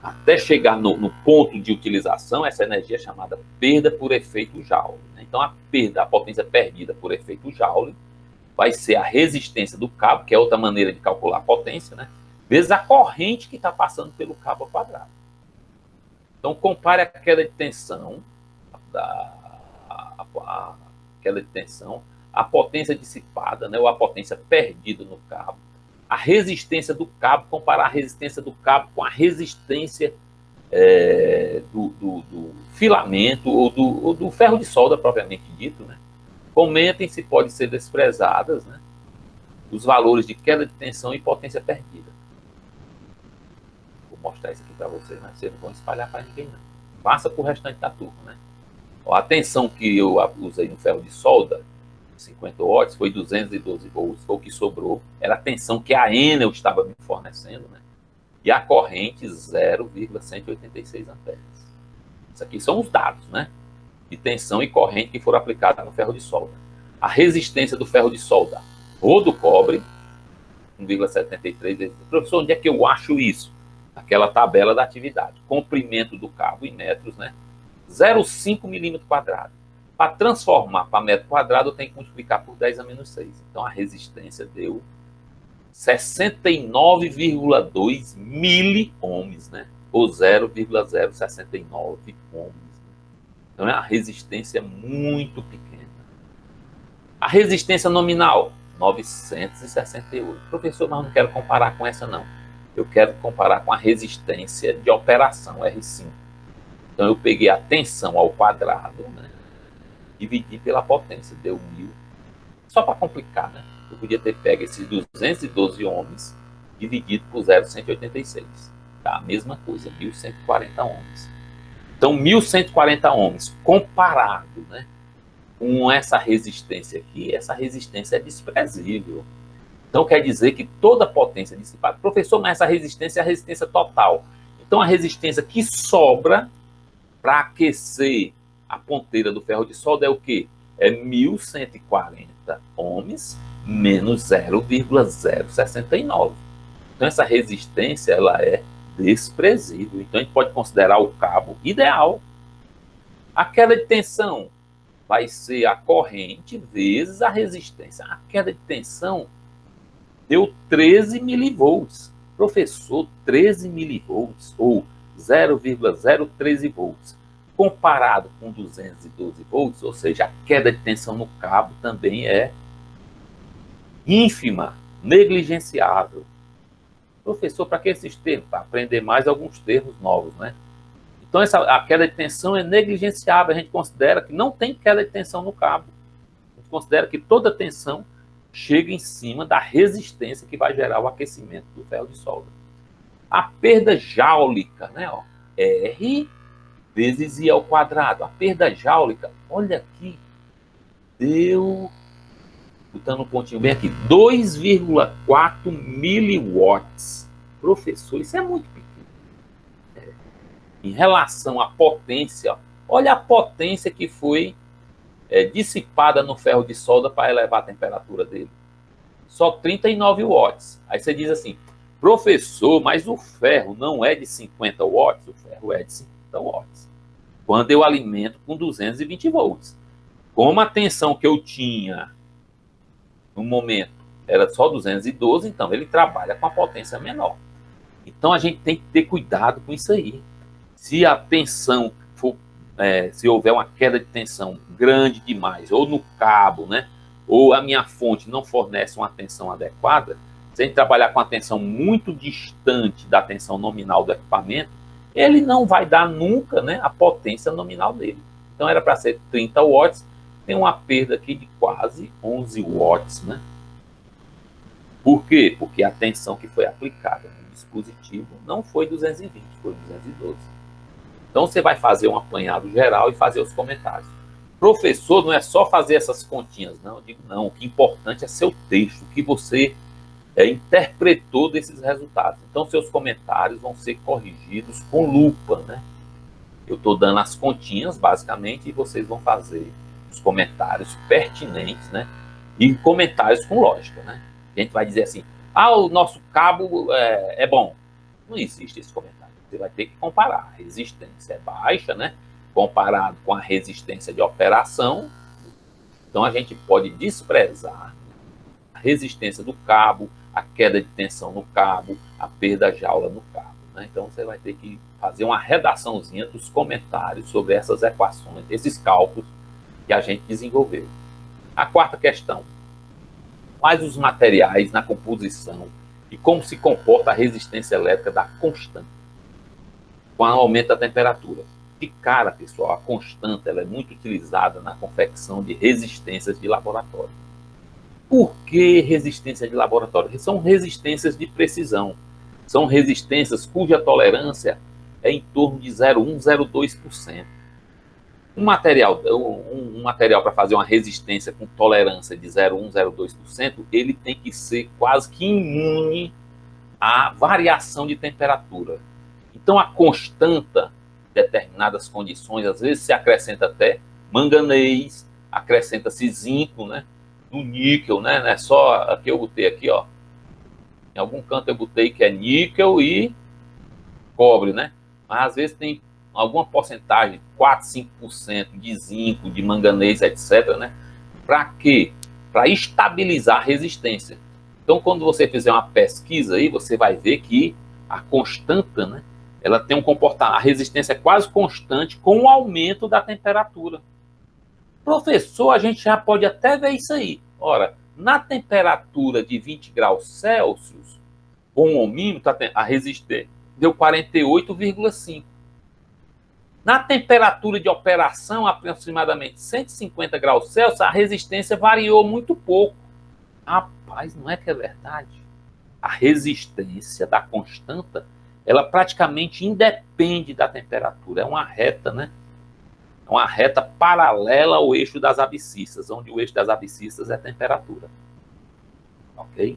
até chegar no ponto de utilização, essa energia é chamada perda por efeito Joule. Então, a potência perdida por efeito Joule vai ser a resistência do cabo, que é outra maneira de calcular a potência, né, vezes a corrente que está passando pelo cabo ao quadrado. Então, compare a queda de tensão, a potência dissipada, né, ou a potência perdida no cabo, a resistência do cabo, comparar a resistência do cabo com a resistência do filamento ou do ferro de solda propriamente dito, né? Comentem se podem ser desprezadas, né, os valores de queda de tensão e potência perdida. Vou mostrar isso aqui para vocês, mas vocês não vão espalhar para ninguém, não. Passa para o restante da turma, né? Ó, a tensão que eu usei no ferro de solda, 50 watts, foi 212 volts, foi o que sobrou. Era a tensão que a Enel estava me fornecendo, né? E a corrente 0,186 amperes. Isso aqui são os dados, né, de tensão e corrente que foram aplicados no ferro de solda. A resistência do ferro de solda ou do cobre, 1,73. Professor, onde é que eu acho isso? Aquela tabela da atividade. Comprimento do cabo em metros, né? 0,5 milímetro quadrado. Para transformar para metro quadrado, eu tenho que multiplicar por 10 a menos 6. Então, a resistência deu 69,2 miliohms, né? Ou 0,069 ohms. Então, a resistência é muito pequena. A resistência nominal, 968. Professor, mas não quero comparar com essa, não. eu quero comparar com a resistência de operação, R5. Então, eu peguei a tensão ao quadrado, né, dividi pela potência, deu 1000. Só para complicar, né? Eu podia ter pego esses 212 ohms dividido por 0,186. Tá? A mesma coisa, 1.140 ohms. Então, 1.140 ohms comparado, né, com essa resistência aqui, essa resistência é desprezível. Então, quer dizer que toda a potência dissipada... Professor, mas essa resistência é a resistência total. Então, a resistência que sobra para aquecer a ponteira do ferro de solda é o quê? É 1.140 ohms menos 0,069. Então, essa resistência ela é desprezível. Então, a gente pode considerar o cabo ideal. A queda de tensão vai ser a corrente vezes a resistência. A queda de tensão deu 13 milivolts. Professor, 13 milivolts ou 0,013 volts. Comparado com 212 volts, ou seja, a queda de tensão no cabo também é ínfima, negligenciável. Professor, para que esses termos? Para aprender mais alguns termos novos, né? Então, a queda de tensão é negligenciável. A gente considera que não tem queda de tensão no cabo. A gente considera que toda tensão chega em cima da resistência que vai gerar o aquecimento do ferro de solda. A perda jáulica, né? Ó, R vezes I ao quadrado. A perda jáulica, olha aqui, deu, botando um pontinho bem aqui, 2,4 miliwatts. Professor, isso é muito pequeno. Em relação à potência, olha a potência que foi dissipada no ferro de solda para elevar a temperatura dele. Só 39 watts. Aí você diz assim, professor, mas o ferro não é de 50 watts? O ferro é de 50 watts. Quando eu alimento com 220 volts. Como a tensão que eu tinha no momento era só 212, então ele trabalha com a potência menor. Então a gente tem que ter cuidado com isso aí. Se a tensão for, se houver uma queda de tensão grande demais, ou no cabo, né, ou a minha fonte não fornece uma tensão adequada, se a gente trabalhar com a tensão muito distante da tensão nominal do equipamento, ele não vai dar nunca, né, a potência nominal dele. Então era para ser 30 watts, tem uma perda aqui de quase 11 watts, né? Por quê? Porque a tensão que foi aplicada no dispositivo não foi 220, foi 212. Então você vai fazer um apanhado geral e fazer os comentários. Professor, não é só fazer essas continhas, não. Eu digo, não, o que é importante é seu texto, o que você interpretou desses resultados. Então seus comentários vão ser corrigidos com lupa, né? Eu estou dando as continhas, basicamente, e vocês vão fazer os comentários pertinentes, né? E comentários com lógica, né? A gente vai dizer assim, o nosso cabo é bom. Não existe esse comentário. Você vai ter que comparar. A resistência é baixa, né? Comparado com a resistência de operação. Então, a gente pode desprezar a resistência do cabo, a queda de tensão no cabo, a perda jaula no cabo, né? Então, você vai ter que fazer uma redaçãozinha dos comentários sobre essas equações, esses cálculos que a gente desenvolveu. A quarta questão. Quais os materiais na composição e como se comporta a resistência elétrica da constante com o aumento da temperatura? De cara, pessoal, a constante ela é muito utilizada na confecção de resistências de laboratório. Por que resistência de laboratório? Porque são resistências de precisão. São resistências cuja tolerância é em torno de 0,1, 0,2%. Um material para fazer uma resistência com tolerância de 0,1, 0,2%, ele tem que ser quase que imune à variação de temperatura. Então, a constanta, em determinadas condições, às vezes se acrescenta até manganês, acrescenta-se zinco, né? No níquel, né? Não é só aqui eu botei aqui, ó. Em algum canto eu botei que é níquel e cobre, né? Mas às vezes tem alguma porcentagem, 4, 5% de zinco, de manganês, etc., né? Para quê? Para estabilizar a resistência. Então, quando você fizer uma pesquisa aí, você vai ver que a constanta, né? Ela tem um comportamento, a resistência é quase constante com o aumento da temperatura. Professor, a gente já pode até ver isso aí. Ora, na temperatura de 20 graus Celsius, Com o ohmímetro, a resistência deu 48,5. Na temperatura de operação, aproximadamente 150 graus Celsius, a resistência variou muito pouco. Rapaz, não é que é verdade? A resistência da constanta, ela praticamente independe da temperatura. É uma reta, né? É uma reta paralela ao eixo das abscissas, onde o eixo das abscissas é a temperatura. Ok?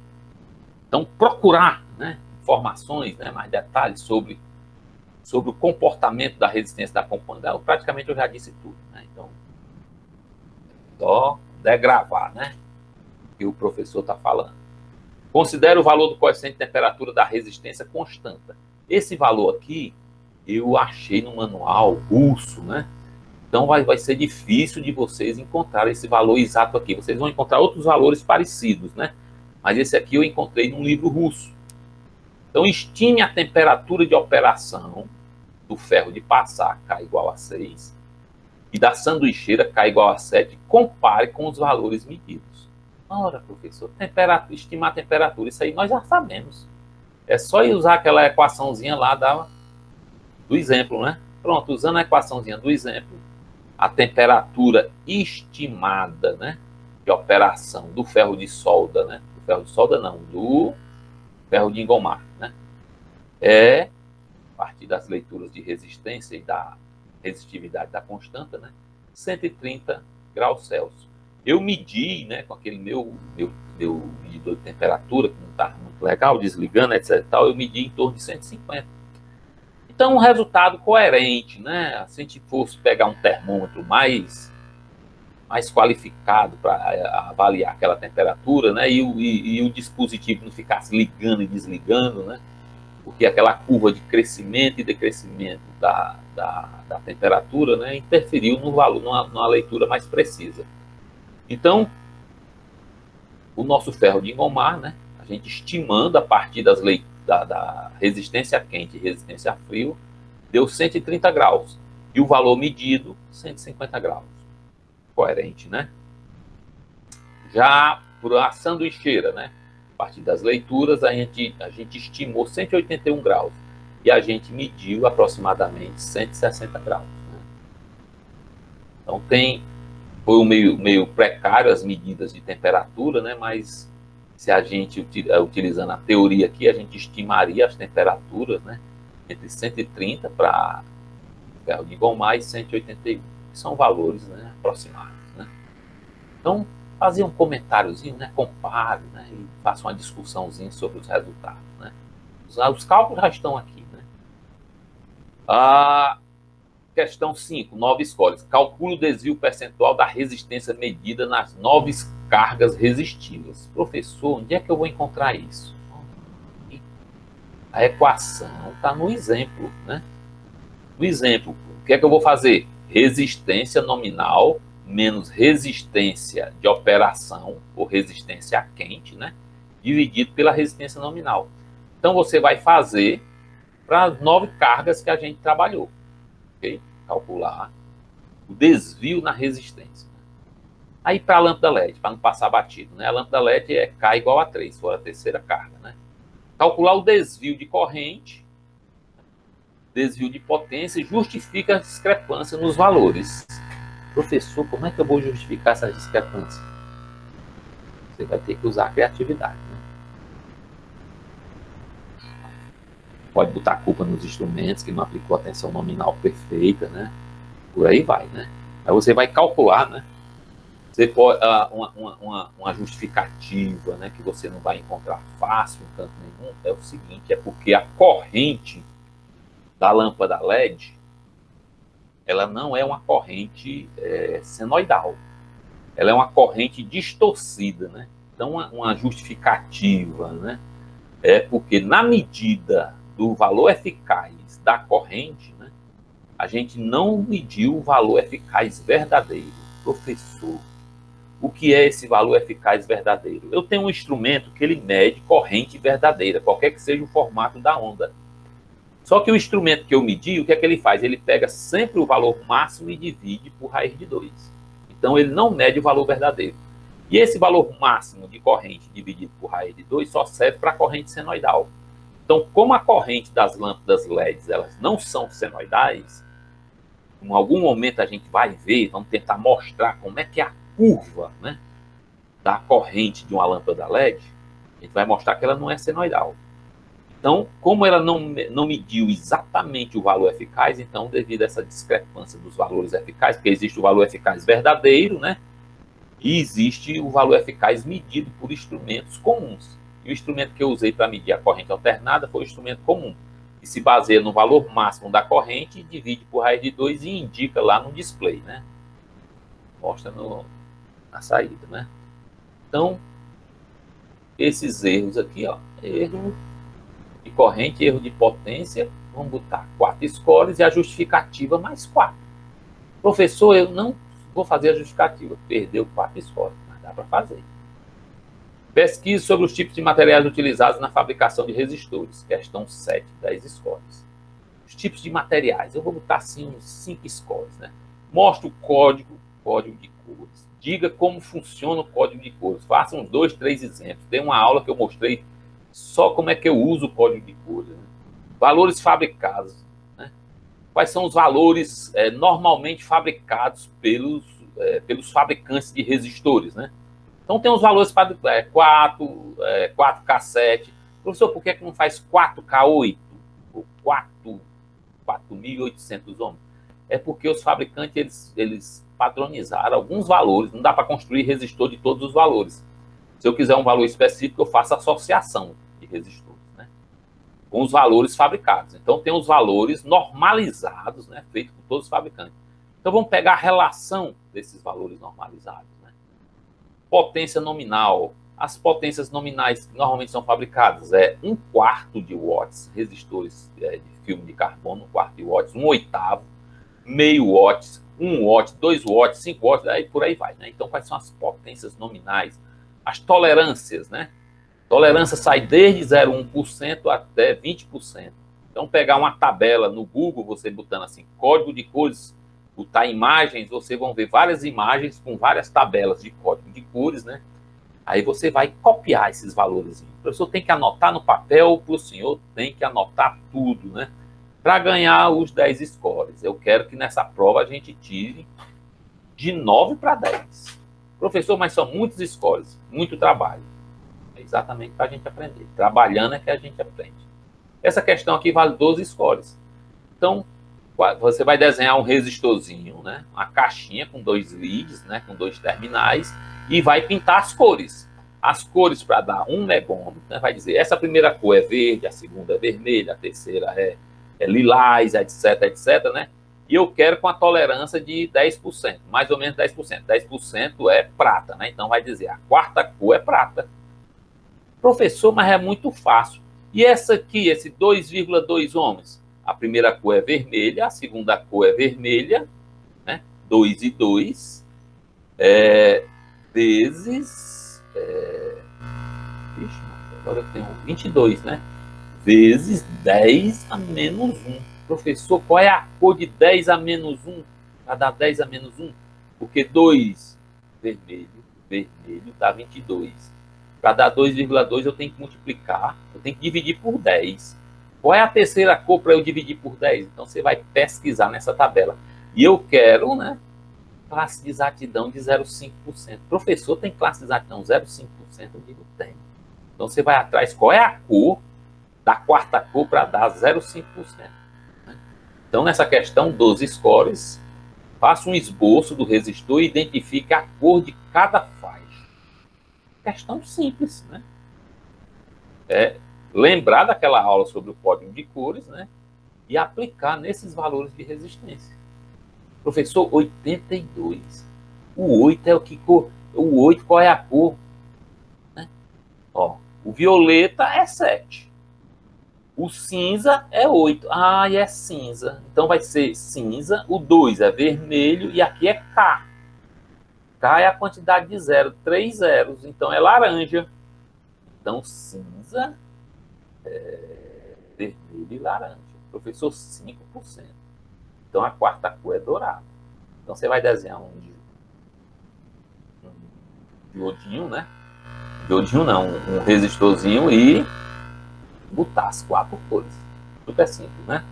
Então, procurar, né, informações, né, mais detalhes sobre o comportamento da resistência da componente, praticamente eu já disse tudo. Né? Então, só degravar, né, o que o professor está falando. Considere o valor do coeficiente de temperatura da resistência constanta. Esse valor aqui, eu achei no manual russo, né? Então vai ser difícil de vocês encontrarem esse valor exato aqui. Vocês vão encontrar outros valores parecidos, né? Mas esse aqui eu encontrei num livro russo. Então, estime a temperatura de operação do ferro de passar, K igual a 6, e da sanduicheira, K igual a 7, compare com os valores medidos. Ora, professor, estimar a temperatura, isso aí nós já sabemos. É só ir usar aquela equaçãozinha lá do exemplo, né? Pronto, usando a equaçãozinha do exemplo, a temperatura estimada, né, de operação do ferro de solda, né? Do ferro de solda não, do ferro de engomar, né? É, a partir das leituras de resistência e da resistividade da constanta, né? 130 graus Celsius. Eu medi, né, com aquele meu medidor de temperatura, que não está muito legal, desligando, etc. Tal, eu medi em torno de 150. Então, um resultado coerente, né? Se a gente fosse pegar um termômetro mais qualificado para avaliar aquela temperatura, né? E o dispositivo não ficasse ligando e desligando, né? Porque aquela curva de crescimento e decrescimento da temperatura, né, interferiu no valor, numa leitura mais precisa. Então, o nosso ferro de engomar, né, a gente estimando a partir da resistência a quente e resistência a frio, deu 130 graus. E o valor medido, 150 graus. Coerente, né? Já por a sanduicheira, né, a partir das leituras, a gente estimou 181 graus. E a gente mediu aproximadamente 160 graus. Né? Então, foi meio precário as medidas de temperatura, né? Mas se a gente, utilizando a teoria aqui, a gente estimaria as temperaturas, né, entre 130 para ferro de engomar e 181, que são valores, né, aproximados. Né? Então, fazer um comentáriozinho, né, compare, né, e faça uma discussãozinha sobre os resultados. Né? Os cálculos já estão aqui. Né? Questão 5, 9 escolhas. Calcule o desvio percentual da resistência medida nas 9 cargas resistivas. Professor, onde é que eu vou encontrar isso? A equação está no exemplo. Né? No exemplo, o que é que eu vou fazer? Resistência nominal menos resistência de operação, ou resistência a quente, né, dividido pela resistência nominal. Então, você vai fazer para as 9 cargas que a gente trabalhou. Okay? Calcular o desvio na resistência. Aí, para a lâmpada LED, para não passar batido, né, a lâmpada LED é K igual a 3, se for a terceira carga. Né? Calcular o desvio de corrente, desvio de potência, e justifica a discrepância nos valores. Professor, como é que eu vou justificar essa discrepância? Você vai ter que usar a criatividade. Né? Pode botar a culpa nos instrumentos, que não aplicou a tensão nominal perfeita, né? Por aí vai, né? Aí você vai calcular, né? Você pode, uma justificativa, né, que você não vai encontrar fácil em canto nenhum, é o seguinte, é porque a corrente da lâmpada LED, ela não é uma corrente senoidal. Ela é uma corrente distorcida, né? Então, uma justificativa, né, é porque na medida do valor eficaz da corrente, né, a gente não mediu o valor eficaz verdadeiro. Professor, o que é esse valor eficaz verdadeiro? Eu tenho um instrumento que ele mede corrente verdadeira, qualquer que seja o formato da onda. Só que o instrumento que eu medi, o que é que ele faz? Ele pega sempre o valor máximo e divide por raiz de 2. Então, ele não mede o valor verdadeiro. E esse valor máximo de corrente dividido por raiz de 2 só serve para a corrente senoidal. Então, como a corrente das lâmpadas LEDs elas não são senoidais, em algum momento a gente vai ver, vamos tentar mostrar como é que é a curva, né, da corrente de uma lâmpada LED, a gente vai mostrar que ela não é senoidal. Então, como ela não mediu exatamente o valor eficaz, então, devido a essa discrepância dos valores eficazes, porque existe o valor eficaz verdadeiro, né, e existe o valor eficaz medido por instrumentos comuns. E o instrumento que eu usei para medir a corrente alternada foi o instrumento comum, que se baseia no valor máximo da corrente, divide por raiz de 2 e indica lá no display, né? Mostra na saída, né? Então, esses erros aqui, ó, erro de corrente, erro de potência, vamos botar 4 scores e a justificativa mais 4. Professor, eu não vou fazer a justificativa, perdeu 4 scores, mas dá para fazer. Pesquise sobre os tipos de materiais utilizados na fabricação de resistores, questão 7, 10 scores. Os tipos de materiais, eu vou botar assim uns 5 scores, né? Mostra o código de cores. Diga como funciona o código de cores. Faça uns 2, 3 exemplos. Tem uma aula que eu mostrei só como é que eu uso o código de cores. Né? Valores fabricados. Né? Quais são os valores normalmente fabricados pelos fabricantes de resistores, né? Então tem os valores para 4, 4K7. Professor, por que não faz 4K8? Ou 4.800 ohms? É porque os fabricantes eles padronizaram alguns valores. Não dá para construir resistor de todos os valores. Se eu quiser um valor específico, eu faço associação de resistores, né, com os valores fabricados. Então tem os valores normalizados, né, feitos por todos os fabricantes. Então vamos pegar a relação desses valores normalizados. Potência nominal. As potências nominais que normalmente são fabricadas é 1/4 de watts, resistores de filme de carbono, 1/4 de watts, 1/8, meio watts, 1 watt, 2 watts, 5 watts, aí por aí vai, né? Então, quais são as potências nominais? As tolerâncias, né? Tolerância sai desde 0,1% até 20%. Então, pegar uma tabela no Google, você botando assim, código de cores, botar imagens, você vão ver várias imagens com várias tabelas de código de cores, né? Aí você vai copiar esses valores. O professor tem que anotar no papel, o senhor tem que anotar tudo, né? Para ganhar os 10 scores. Eu quero que nessa prova a gente tire de 9 para 10. Professor, mas são muitos scores, muito trabalho. É exatamente para a gente aprender. Trabalhando é que a gente aprende. Essa questão aqui vale 12 scores. Então, você vai desenhar um resistorzinho, né? Uma caixinha com 2 leads, né? Com 2 terminais, e vai pintar as cores. As cores para dar 1 megômetro, né? Vai dizer, essa primeira cor é verde, a segunda é vermelha, a terceira é lilás, etc, etc, né? E eu quero com a tolerância de 10%, mais ou menos 10%. 10% é prata, né? Então vai dizer, a quarta cor é prata. Professor, mas é muito fácil. E essa aqui, esse 2,2 ohms? A primeira cor é vermelha, a segunda cor é vermelha, né? 2 e 2, vezes... agora eu tenho 22, né? Vezes 10 a menos 1. Professor, qual é a cor de 10 a menos 1? Para dar 10 a menos 1? Porque 2, vermelho, dá 22. Para dar 2,2 eu tenho que multiplicar, eu tenho que dividir por 10. Qual é a terceira cor para eu dividir por 10? Então, você vai pesquisar nessa tabela. E eu quero, né, classe de exatidão de 0,5%. Professor, tem classe de exatidão 0,5%? Eu digo, tem. Então, você vai atrás, qual é a cor da quarta cor para dar 0,5%. Então, nessa questão, 12 scores, faça um esboço do resistor e identifique a cor de cada faixa. Questão simples, né? Lembrar daquela aula sobre o código de cores, né? E aplicar nesses valores de resistência. Professor, 82. O 8 é o que cor? O 8, qual é a cor? Né? Ó, o violeta é 7. O cinza é 8. Ah, e é cinza. Então vai ser cinza. O 2 é vermelho e aqui é K. K é a quantidade de 0. 3 zeros. Então é laranja. Então cinza, vermelho e laranja. Professor, 5%. Então a quarta cor é dourada. Então você vai desenhar um diodinho, né? Diodinho não, um resistorzinho e botar as 4 cores. Super simples, né?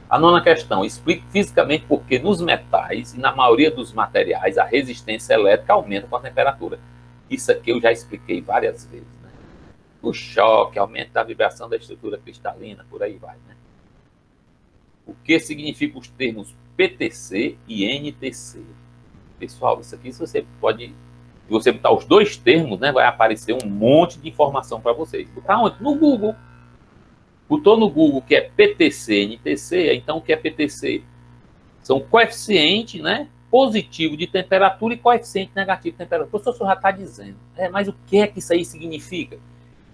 A nona questão, explique fisicamente por que nos metais e na maioria dos materiais a resistência elétrica aumenta com a temperatura. Isso aqui eu já expliquei várias vezes, né? O choque, aumento da vibração da estrutura cristalina, por aí vai, né? O que significam os termos PTC e NTC? Pessoal, isso aqui você pode... Se você botar os 2 termos, né, vai aparecer um monte de informação para vocês. Botar onde? No Google. Botou no Google que é PTC, NTC, então o que é PTC? São coeficiente, né, positivo de temperatura e coeficiente negativo de temperatura. O professor já está dizendo. Mas o que é que isso aí significa?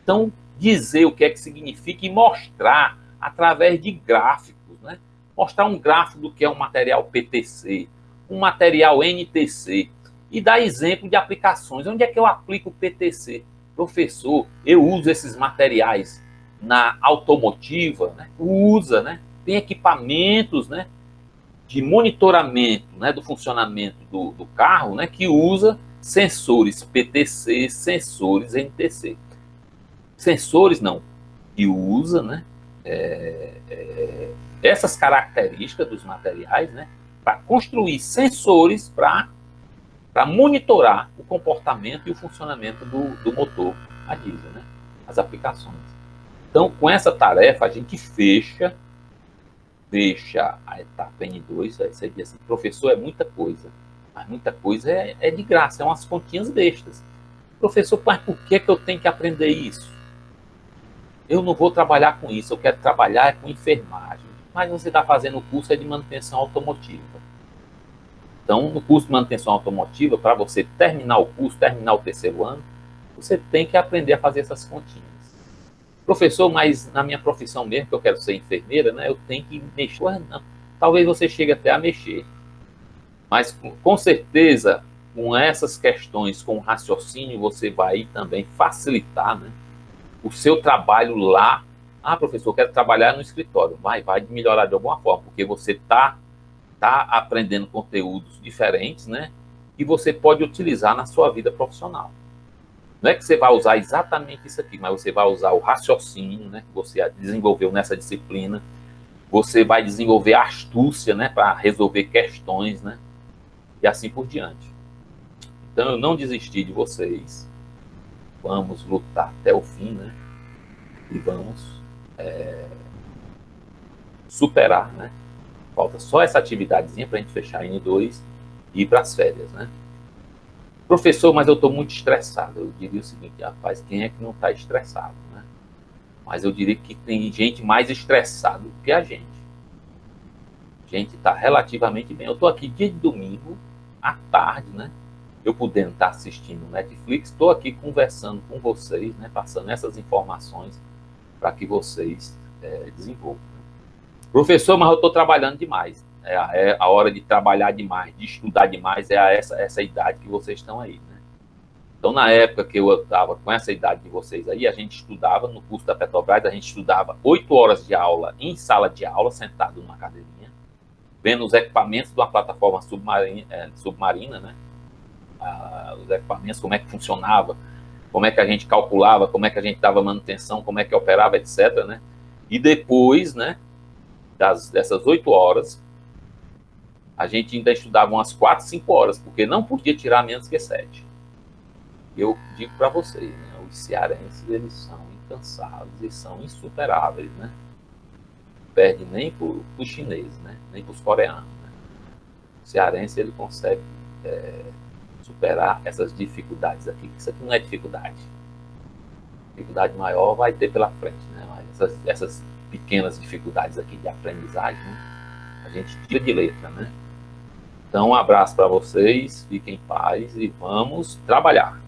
Então, dizer o que é que significa e mostrar através de gráficos, né? Mostrar um gráfico do que é um material PTC, um material NTC, e dar exemplo de aplicações. Onde é que eu aplico o PTC? Professor, eu uso esses materiais na automotiva, né? Usa, né? Tem equipamentos, né, de monitoramento, né, do funcionamento do carro, né, que usa sensores PTC, sensores NTC. Sensores não, que usa, né, essas características dos materiais, né, para construir sensores para monitorar o comportamento e o funcionamento do motor a diesel, né, as aplicações. Então, com essa tarefa, a gente fecha a etapa N2, aí você diz assim, professor, é muita coisa, mas muita coisa é de graça, é umas continhas bestas. Professor, mas por que eu tenho que aprender isso? Eu não vou trabalhar com isso, eu quero trabalhar com enfermagem. Mas você está fazendo o curso de manutenção automotiva. Então, no curso de manutenção automotiva, para você terminar o curso, terminar o 3º ano, você tem que aprender a fazer essas continhas. Professor, mas na minha profissão mesmo, que eu quero ser enfermeira, né, eu tenho que mexer. Não. Talvez você chegue até a mexer. Mas, com certeza, com essas questões, com o raciocínio, você vai também facilitar, né, o seu trabalho lá. Ah, professor, eu quero trabalhar no escritório. Vai melhorar de alguma forma, porque você está aprendendo conteúdos diferentes, né, que você pode utilizar na sua vida profissional. Não é que você vai usar exatamente isso aqui, mas você vai usar o raciocínio, né, que você desenvolveu nessa disciplina. Você vai desenvolver a astúcia, né, para resolver questões, né, e assim por diante. Então, eu não desisti de vocês. Vamos lutar até o fim, né, e vamos superar, né. Falta só essa atividadezinha para a gente fechar a N2 e ir para as férias, né. Professor, mas eu estou muito estressado. Eu diria o seguinte, rapaz, quem é que não está estressado, né? Mas eu diria que tem gente mais estressada do que a gente. A gente está relativamente bem. Eu estou aqui dia de domingo, à tarde, né? Eu podendo estar assistindo Netflix, estou aqui conversando com vocês, né? Passando essas informações para que vocês desenvolvam. Professor, mas eu estou trabalhando demais. É a hora de trabalhar demais, de estudar demais, essa idade que vocês estão aí, né? Então, na época que eu estava com essa idade de vocês aí, a gente estudava no curso da Petrobras, a gente estudava 8 horas de aula em sala de aula, sentado numa cadeirinha, vendo os equipamentos de uma plataforma submarina, né? Os equipamentos, como é que funcionava, como é que a gente calculava, como é que a gente dava manutenção, como é que operava, etc, né? E depois, né, dessas 8 horas, a gente ainda estudava umas 4, 5 horas, porque não podia tirar menos que 7. Eu digo para vocês, né, os cearenses, eles são incansáveis e são insuperáveis, né? Não perde nem para os chineses, né? Nem para os coreanos, né? O cearense, ele consegue superar essas dificuldades aqui. Isso aqui não é dificuldade. Dificuldade maior vai ter pela frente, né? Mas essas pequenas dificuldades aqui de aprendizagem, né, a gente tira de letra, né? Então, um abraço para vocês, fiquem em paz e vamos trabalhar.